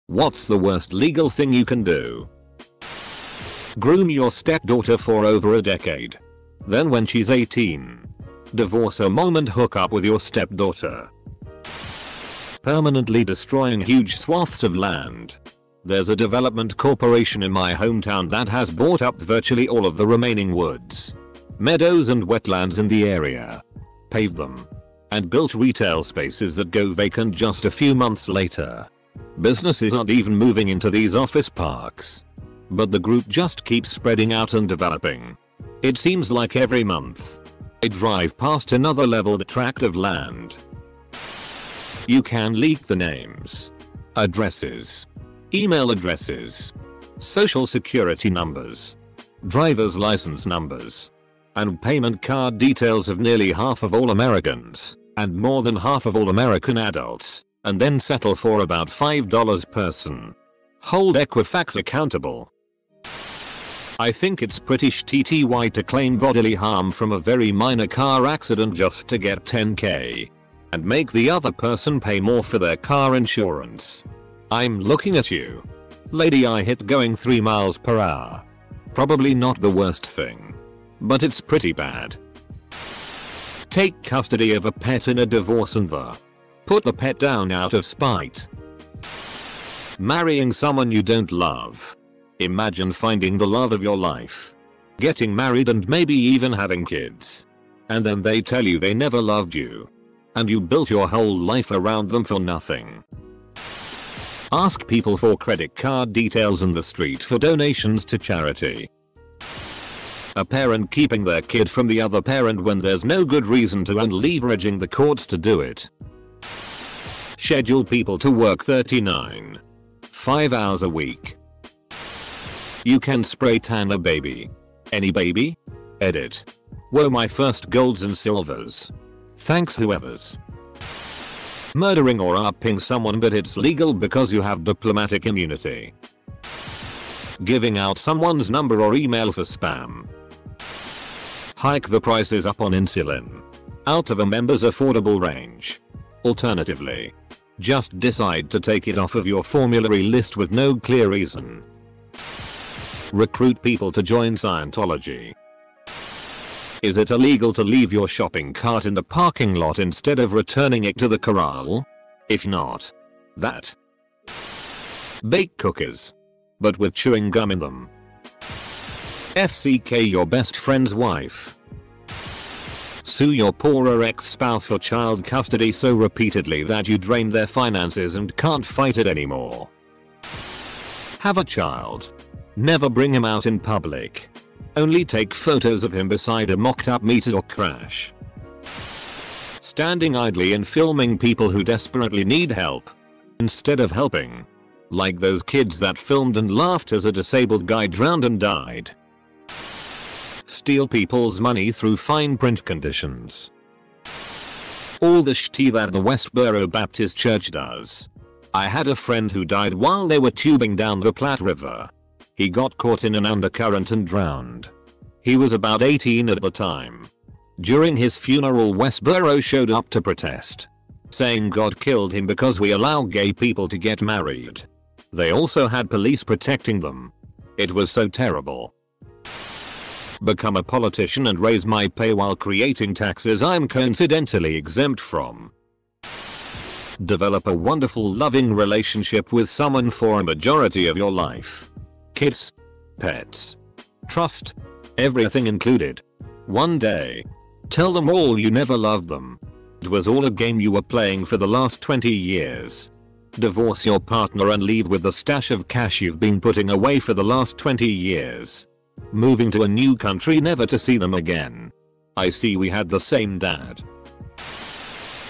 What's the worst legal thing you can do? Groom your stepdaughter for over a decade. Then when she's 18, divorce her mom and hook up with your stepdaughter. Permanently destroying huge swaths of land. There's a development corporation in my hometown that has bought up virtually all of the remaining woods, meadows and wetlands in the area, paved them, and built retail spaces that go vacant just a few months later. Businesses aren't even moving into these office parks, but the group just keeps spreading out and developing. It seems like every month, I drive past another leveled tract of land. You can leak the names, addresses, email addresses, social security numbers, driver's license numbers, and payment card details of nearly half of all Americans, and more than half of all American adults, and then settle for about $5 per person. Hold Equifax accountable. I think it's pretty shitty to claim bodily harm from a very minor car accident just to get $10K. And make the other person pay more for their car insurance. I'm looking at you. Lady, I hit going 3 miles per hour. Probably not the worst thing, but it's pretty bad. Take custody of a pet in a divorce and put the pet down out of spite. Marrying someone you don't love. Imagine finding the love of your life, getting married and maybe even having kids, and then they tell you they never loved you, and you built your whole life around them for nothing. Ask people for credit card details in the street for donations to charity. A parent keeping their kid from the other parent when there's no good reason to and leveraging the courts to do it. Schedule people to work 5 hours a week. You can spray tan a baby. Any baby? Edit. Whoa, my first golds and silvers. Thanks whoever's. Murdering or upping someone but it's legal because you have diplomatic immunity. Giving out someone's number or email for spam. Hike the prices up on insulin. Out of a member's affordable range. Alternatively, just decide to take it off of your formulary list with no clear reason. Recruit people to join Scientology. Is it illegal to leave your shopping cart in the parking lot instead of returning it to the corral? If not, that. Bake cookies, but with chewing gum in them. FCK your best friend's wife. Sue your poorer ex-spouse for child custody so repeatedly that you drain their finances and can't fight it anymore. Have a child. Never bring him out in public. Only take photos of him beside a mocked-up meet or crash. Standing idly and filming people who desperately need help, instead of helping. Like those kids that filmed and laughed as a disabled guy drowned and died. Steal people's money through fine print conditions. All the shitty that the Westboro Baptist Church does. I had a friend who died while they were tubing down the Platte River. He got caught in an undercurrent and drowned. He was about 18 at the time. During his funeral, Westboro showed up to protest, saying God killed him because we allow gay people to get married. They also had police protecting them. It was so terrible. Become a politician and raise my pay while creating taxes I'm coincidentally exempt from. Develop a wonderful loving relationship with someone for a majority of your life. Kids, pets, trust, everything included. One day, tell them all you never loved them. It was all a game you were playing for the last 20 years. Divorce your partner and leave with the stash of cash you've been putting away for the last 20 years. Moving to a new country never to see them again. I see we had the same dad.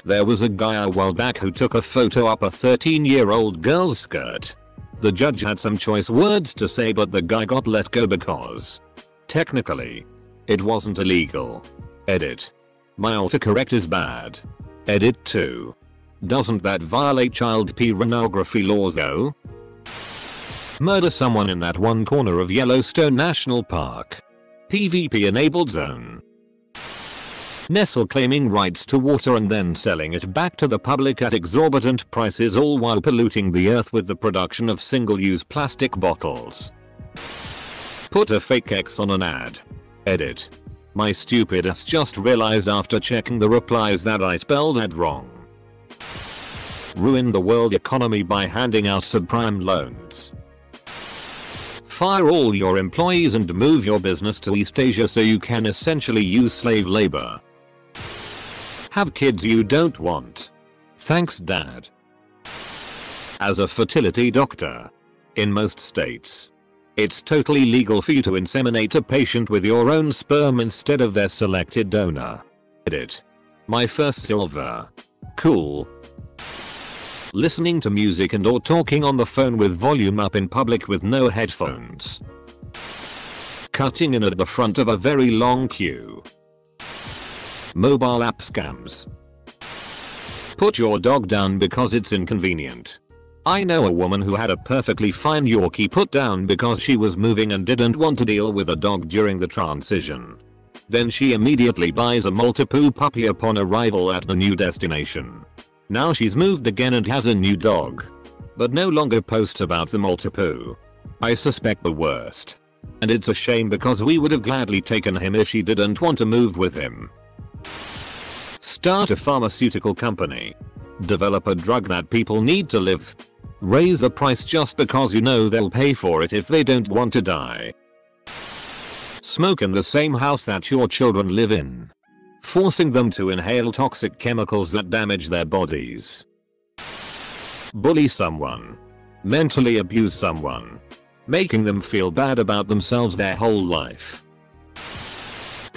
There was a guy a while back who took a photo up a 13-year-old girl's skirt. The judge had some choice words to say but the guy got let go because, technically, it wasn't illegal. Edit. My autocorrect is bad. Edit 2. Doesn't that violate child pornography laws though? Murder someone in that one corner of Yellowstone National Park. PvP enabled zone. Nestle claiming rights to water and then selling it back to the public at exorbitant prices, all while polluting the earth with the production of single-use plastic bottles. Put a fake X on an ad. Edit. My stupid ass just realized after checking the replies that I spelled ad wrong. Ruin the world economy by handing out subprime loans. Fire all your employees and move your business to East Asia so you can essentially use slave labor. Have kids you don't want. Thanks, Dad. As a fertility doctor, in most states, it's totally legal for you to inseminate a patient with your own sperm instead of their selected donor. Edit. My first silver. Cool. Listening to music and or talking on the phone with volume up in public with no headphones. Cutting in at the front of a very long queue. Mobile app scams. Put your dog down because it's inconvenient. I know a woman who had a perfectly fine Yorkie put down because she was moving and didn't want to deal with a dog during the transition. Then she immediately buys a Maltipoo puppy upon arrival at the new destination. Now she's moved again and has a new dog, but no longer posts about the Maltipoo. I suspect the worst. And it's a shame because we would have gladly taken him if she didn't want to move with him. Start a pharmaceutical company. Develop a drug that people need to live. Raise the price just because you know they'll pay for it if they don't want to die. Smoke in the same house that your children live in, forcing them to inhale toxic chemicals that damage their bodies. Bully someone. Mentally abuse someone, making them feel bad about themselves their whole life.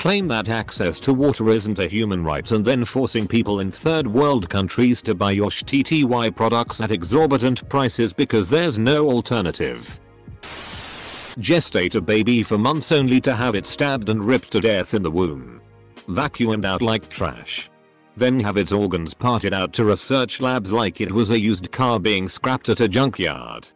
Claim that access to water isn't a human right and then forcing people in third world countries to buy your STTY products at exorbitant prices because there's no alternative. Gestate a baby for months only to have it stabbed and ripped to death in the womb. Vacuumed out like trash. Then have its organs parted out to research labs like it was a used car being scrapped at a junkyard.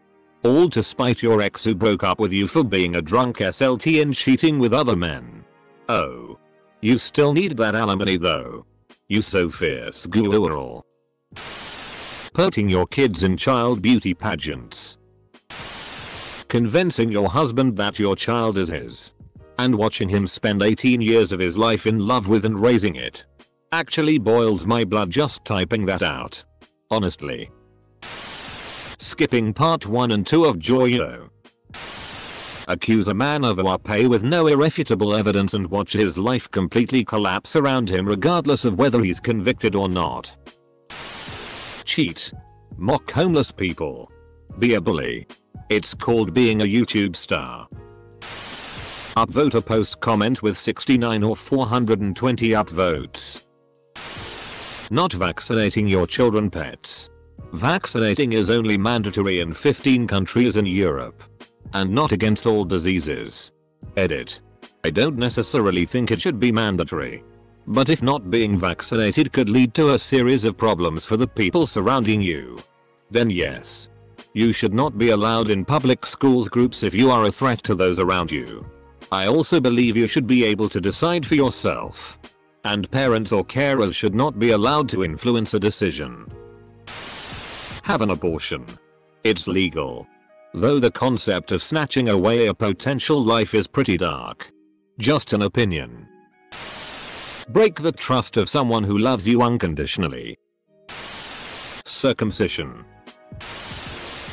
All to spite your ex who broke up with you for being a drunk SLT and cheating with other men. Oh. You still need that alimony though. You so fierce girl. Putting your kids in child beauty pageants. Convincing your husband that your child is his. And watching him spend 18 years of his life in love with and raising it. Actually boils my blood just typing that out. Honestly. Skipping part 1 and 2 of Joyo. Accuse a man of pay with no irrefutable evidence and watch his life completely collapse around him regardless of whether he's convicted or not. Cheat. Mock homeless people. Be a bully. It's called being a YouTube star. Upvote a post comment with 69 or 420 upvotes. Not vaccinating your children pets. Vaccinating is only mandatory in 15 countries in Europe. And not against all diseases. Edit. I don't necessarily think it should be mandatory. But if not being vaccinated could lead to a series of problems for the people surrounding you, then yes. You should not be allowed in public schools groups if you are a threat to those around you. I also believe you should be able to decide for yourself. And parents or carers should not be allowed to influence a decision. Have an abortion. It's legal. Though the concept of snatching away a potential life is pretty dark. Just an opinion. Break the trust of someone who loves you unconditionally. Circumcision.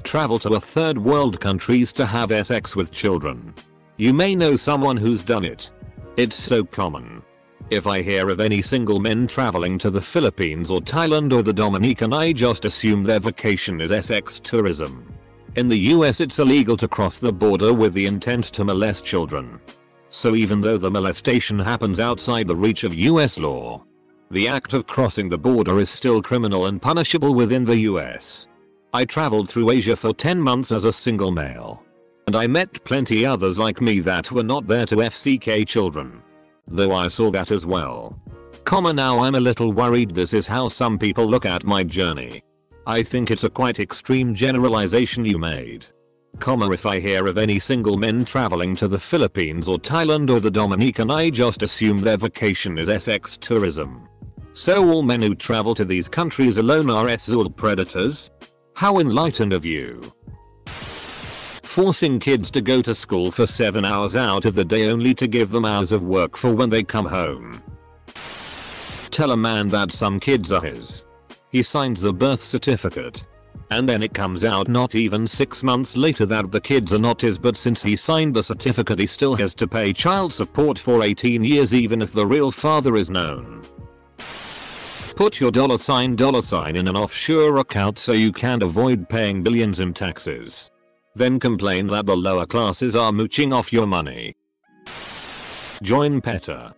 Travel to a third world countries to have sex with children. You may know someone who's done it. It's so common. If I hear of any single men traveling to the Philippines or Thailand or the Dominican, I just assume their vacation is sex tourism. In the US it's illegal to cross the border with the intent to molest children. So even though the molestation happens outside the reach of US law, the act of crossing the border is still criminal and punishable within the US. I traveled through Asia for 10 months as a single male. And I met plenty others like me that were not there to FCK children. Though I saw that as well. Now I'm a little worried this is how some people look at my journey. I think it's a quite extreme generalization you made. If I hear of any single men traveling to the Philippines or Thailand or the Dominican, I just assume their vacation is sex tourism. So all men who travel to these countries alone are sexual predators? How enlightened of you. Forcing kids to go to school for 7 hours out of the day only to give them hours of work for when they come home. Tell a man that some kids are his. He signs the birth certificate. And then it comes out not even 6 months later that the kids are not his, but since he signed the certificate he still has to pay child support for 18 years even if the real father is known. Put your $sign in an offshore account so you can avoid paying billions in taxes. Then complain that the lower classes are mooching off your money. Join PETA.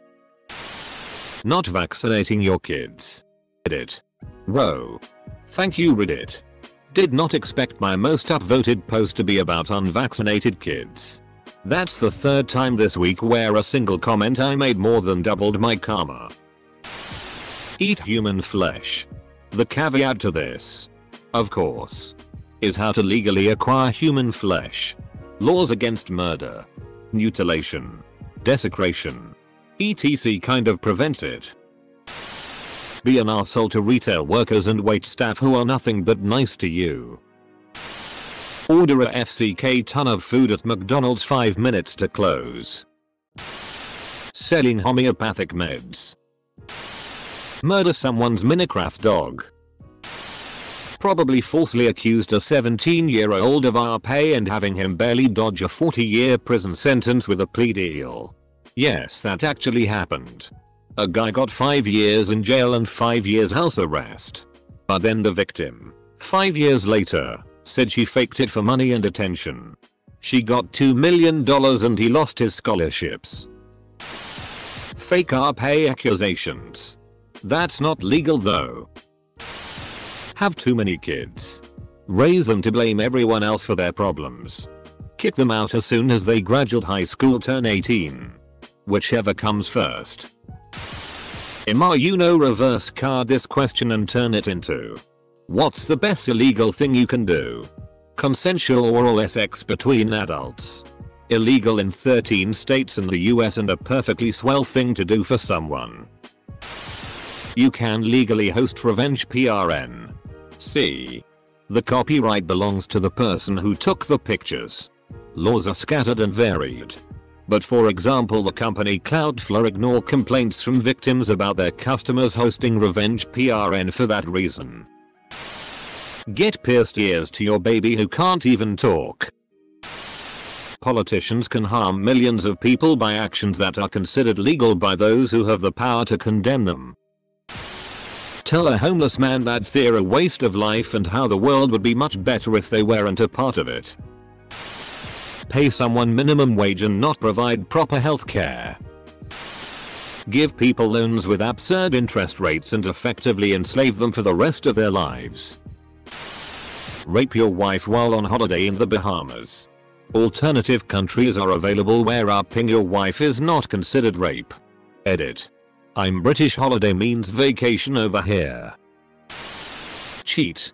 Not vaccinating your kids. Reddit. Whoa. Thank you Reddit. Did not expect my most upvoted post to be about unvaccinated kids. That's the third time this week where a single comment I made more than doubled my karma. Eat human flesh. The caveat to this, of course, is how to legally acquire human flesh. Laws against murder, mutilation, desecration, etc. kind of prevent it. Be an arsehole to retail workers and wait staff who are nothing but nice to you. Order a FCK ton of food at McDonald's 5 minutes to close. Selling homeopathic meds. Murder someone's Minecraft dog. Probably falsely accused a 17-year-old of RP and having him barely dodge a 40-year prison sentence with a plea deal. Yes, that actually happened. A guy got 5 years in jail and 5 years house arrest. But then the victim, 5 years later, said she faked it for money and attention. She got $2 million and he lost his scholarships. Fake RP accusations. That's not legal though. Have too many kids. Raise them to blame everyone else for their problems. Kick them out as soon as they graduate high school, turn 18. Whichever comes first. Reverse card this question and turn it into: what's the best illegal thing you can do? Consensual oral sex between adults. Illegal in 13 states in the US and a perfectly swell thing to do for someone. You can legally host revenge PRN. See. The copyright belongs to the person who took the pictures. Laws are scattered and varied. But for example, the company Cloudflare ignore complaints from victims about their customers hosting revenge PRN for that reason. Get pierced ears to your baby who can't even talk. Politicians can harm millions of people by actions that are considered legal by those who have the power to condemn them. Tell a homeless man that they're a waste of life and how the world would be much better if they weren't a part of it. Pay someone minimum wage and not provide proper health care. Give people loans with absurd interest rates and effectively enslave them for the rest of their lives. Rape your wife while on holiday in the Bahamas. Alternative countries are available where raping your wife is not considered rape. Edit. I'm British, holiday means vacation over here. Cheat.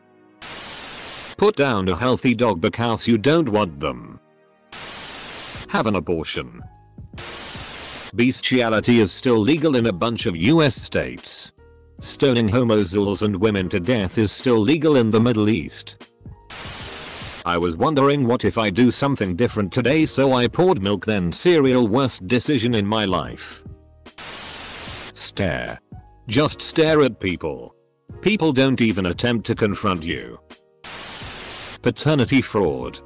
Put down a healthy dog because you don't want them. Have an abortion. Bestiality is still legal in a bunch of US states. Stoning homosexuals and women to death is still legal in the Middle East. I was wondering what if I do something different today, so I poured milk then cereal. Worst decision in my life. Stare. Just stare at people. People don't even attempt to confront you. Paternity fraud.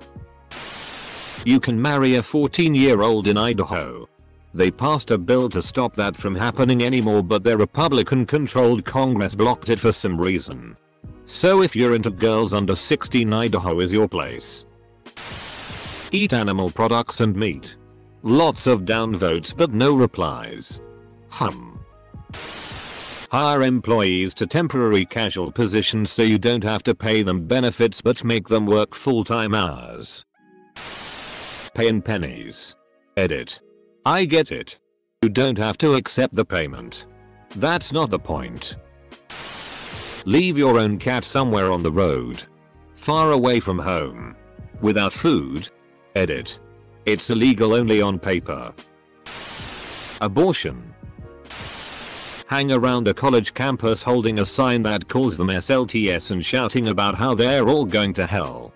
You can marry a 14-year-old in Idaho. They passed a bill to stop that from happening anymore, but their Republican-controlled Congress blocked it for some reason. So if you're into girls under 16, Idaho is your place. Eat animal products and meat. Lots of downvotes but no replies. Hire employees to temporary casual positions so you don't have to pay them benefits but make them work full-time hours. Pay in pennies. Edit. I get it. You don't have to accept the payment. That's not the point. Leave your own cat somewhere on the road. Far away from home. Without food? Edit. It's illegal only on paper. Abortion. Hang around a college campus holding a sign that calls them SLTS and shouting about how they're all going to hell.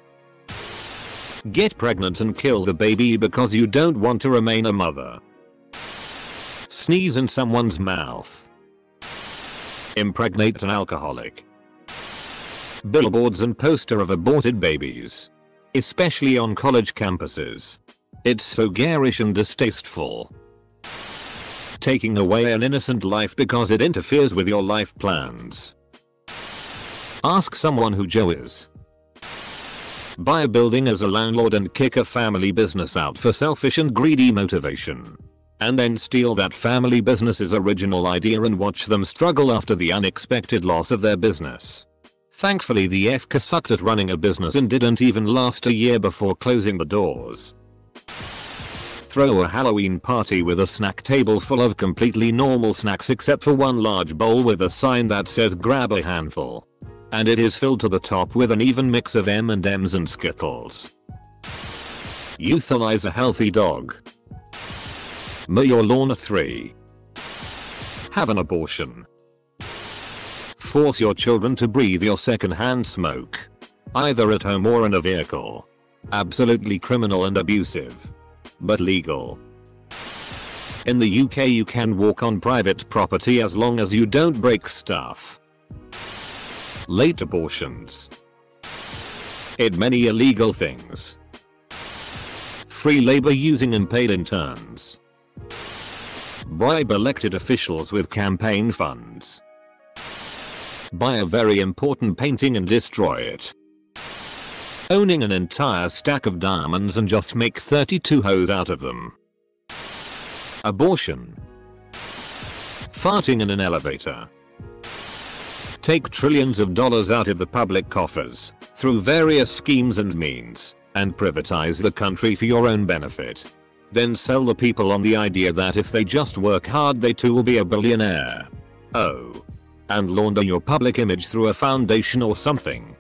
Get pregnant and kill the baby because you don't want to remain a mother. Sneeze in someone's mouth. Impregnate an alcoholic. Billboards and poster of aborted babies. Especially on college campuses. It's so garish and distasteful. Taking away an innocent life because it interferes with your life plans. Ask someone who Joe is. Buy a building as a landlord and kick a family business out for selfish and greedy motivation. And then steal that family business's original idea and watch them struggle after the unexpected loss of their business. Thankfully the FK sucked at running a business and didn't even last a year before closing the doors. Throw a Halloween party with a snack table full of completely normal snacks except for one large bowl with a sign that says grab a handful. And it is filled to the top with an even mix of M&Ms and Skittles. Euthanize a healthy dog. Mow your lawn at 3. Have an abortion. Force your children to breathe your secondhand smoke. Either at home or in a vehicle. Absolutely criminal and abusive. But legal. In the UK you can walk on private property as long as you don't break stuff. Late abortions. It many illegal things. Free labor using unpaid interns. Bribe elected officials with campaign funds. Buy a very important painting and destroy it. Owning an entire stack of diamonds and just make 32 hoes out of them. Abortion. Farting in an elevator. Take trillions of dollars out of the public coffers, through various schemes and means, and privatize the country for your own benefit. Then sell the people on the idea that if they just work hard they too will be a billionaire. Oh. And launder your public image through a foundation or something.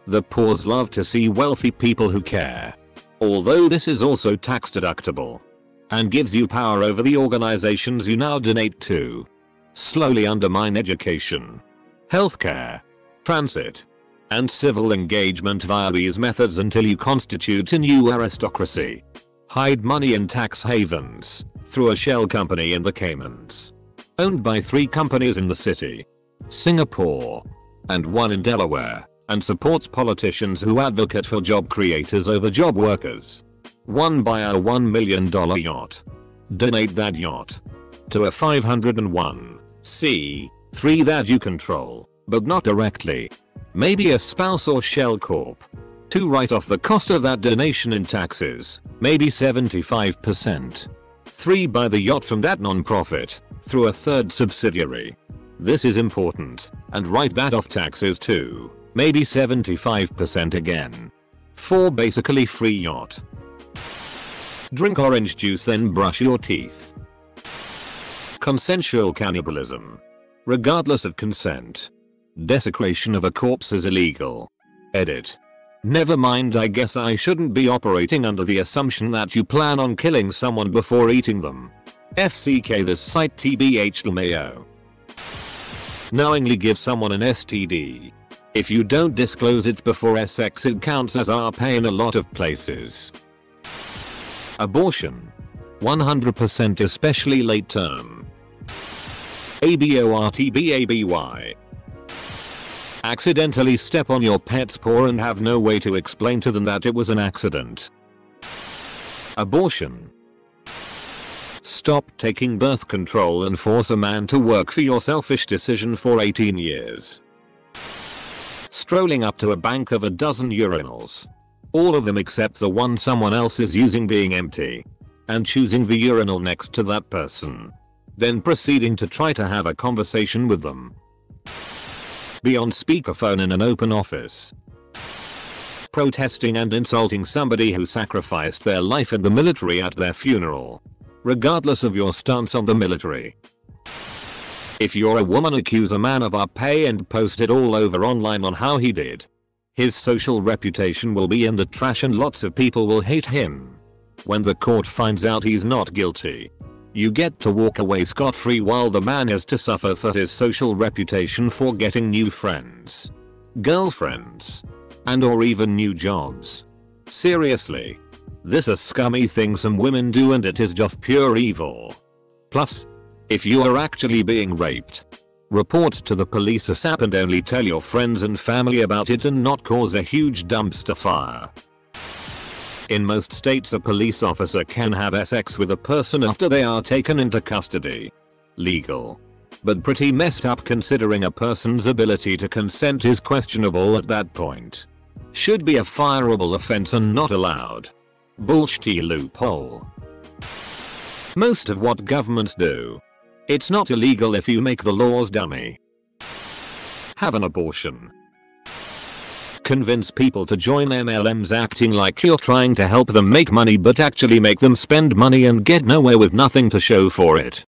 The poors love to see wealthy people who care. Although this is also tax deductible. And gives you power over the organizations you now donate to. Slowly undermine education, healthcare, transit, and civil engagement via these methods until you constitute a new aristocracy. Hide money in tax havens, through a shell company in the Caymans. Owned by 3 companies in the city, Singapore, and 1 in Delaware, and supports politicians who advocate for job creators over job workers. 1. Buy a $1 million yacht. Donate that yacht to a 501c3 that you control, but not directly. Maybe a spouse or shell corp. 2. Write off the cost of that donation in taxes, maybe 75%. 3. Buy the yacht from that non-profit, through a 3rd subsidiary. This is important, and write that off taxes too, maybe 75% again. 4. Basically free yacht. Drink orange juice then brush your teeth. Consensual cannibalism. Regardless of consent. Desecration of a corpse is illegal. Edit. Never mind, I guess I shouldn't be operating under the assumption that you plan on killing someone before eating them. FCK this site TBH LMAO. Knowingly give someone an STD. If you don't disclose it before sex it counts as RP in a lot of places. Abortion. 100% especially late term. ABORTBABY. Accidentally step on your pet's paw and have no way to explain to them that it was an accident. Abortion. Stop taking birth control and force a man to work for your selfish decision for 18 years. Strolling up to a bank of a dozen urinals. All of them except the one someone else is using being empty. And choosing the urinal next to that person. Then proceeding to try to have a conversation with them. Be on speakerphone in an open office. Protesting and insulting somebody who sacrificed their life in the military at their funeral. Regardless of your stance on the military. If you're a woman, accuse a man of RP and post it all over online on how he did His social reputation will be in the trash and lots of people will hate him. When the court finds out he's not guilty, you get to walk away scot-free while the man has to suffer for his social reputation for getting new friends, girlfriends, and or even new jobs. Seriously. This is a scummy thing some women do and it is just pure evil. Plus, if you are actually being raped, report to the police ASAP and only tell your friends and family about it and not cause a huge dumpster fire. In most states a police officer can have sex with a person after they are taken into custody. Legal. But pretty messed up considering a person's ability to consent is questionable at that point. Should be a fireable offense and not allowed. Bullshit loophole. Most of what governments do, it's not illegal if you make the laws dummy. Have an abortion. Convince people to join MLMs acting like you're trying to help them make money but actually make them spend money and get nowhere with nothing to show for it.